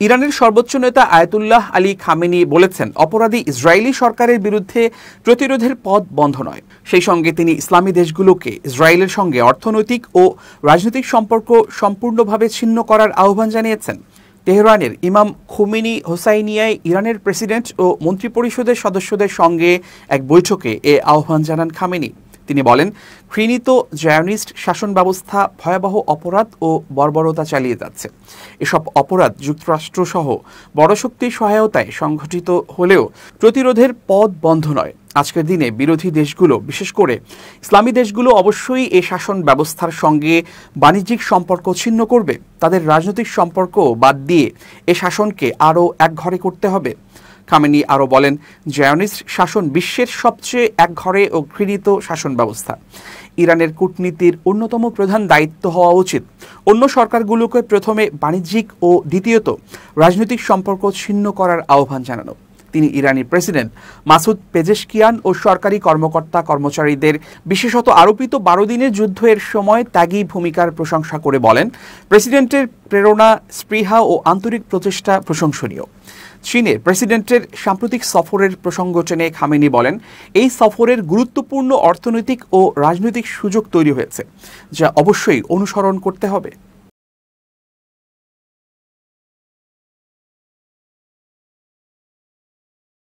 ইরানের সর্বোচ্চ নেতা আয়াতুল্লাহ আলী খামেনি বলেছেন, অপরাধী ইসরায়েলি সরকারের বিরুদ্ধে প্রতিরোধের পথ বন্ধ নয়। সেই সঙ্গে তিনি ইসলামী দেশগুলোকে ইসরায়েলের সঙ্গে অর্থনৈতিক ও রাজনৈতিক সম্পর্ক সম্পূর্ণভাবে ছিন্ন করার আহ্বান জানিয়েছেন। তেহরানের ইমাম খুমেনি হোসাইনিয়ায় ইরানের প্রেসিডেন্ট ও মন্ত্রিপরিষদের সদস্যদের সঙ্গে এক বৈঠকে এ আহ্বান জানান খামেনি। তিনি বলেন, ঘৃণিত জায়নিস্ট শাসন ব্যবস্থা ভয়াবহ অপরাধ ও বর্বরতা চালিয়ে যাচ্ছে। এসব অপরাধ যুক্তরাষ্ট্রসহ বড় শক্তির সহায়তায় সংঘটিত হলেও প্রতিরোধের পথ বন্ধ নয়। আজকের দিনে বিরোধী দেশগুলো, বিশেষ করে ইসলামী দেশগুলো, অবশ্যই এ শাসন ব্যবস্থার সঙ্গে বাণিজ্যিক সম্পর্ক ছিন্ন করবে। তাদের রাজনৈতিক সম্পর্ক বাদ দিয়ে এ শাসনকে আরও একঘরে করতে হবে। খামেনি আরও বলেন, জায়নিস্ট শাসন বিশ্বের সবচেয়ে একঘরে ও ঘৃণিত শাসন ব্যবস্থা। ইরানের কূটনীতির অন্যতম প্রধান দায়িত্ব হওয়া উচিত অন্য সরকারগুলোকে প্রথমে বাণিজ্যিক ও দ্বিতীয়ত রাজনৈতিক সম্পর্ক ছিন্ন করার আহ্বান জানানো। তিনি ইরানি প্রেসিডেন্ট মাসুদ পেজেশকিয়ান ও সরকারি কর্মকর্তা কর্মচারীদের বিশেষত আরোপিত 12 দিনের যুদ্ধের সময় ত্যাগী ভূমিকার প্রশংসা করে বলেন, প্রেসিডেন্টের প্রেরণা, স্পৃহা ও আন্তরিক প্রচেষ্টা প্রশংসনীয়। চীনে প্রেসিডেন্টের সাম্প্রতিক সফরের প্রসঙ্গ টেনে খামেনি বলেন, এই সফরের গুরুত্বপূর্ণ অর্থনৈতিক ও রাজনৈতিক সুযোগ তৈরি হয়েছে, যা অবশ্যই অনুসরণ করতে হবে।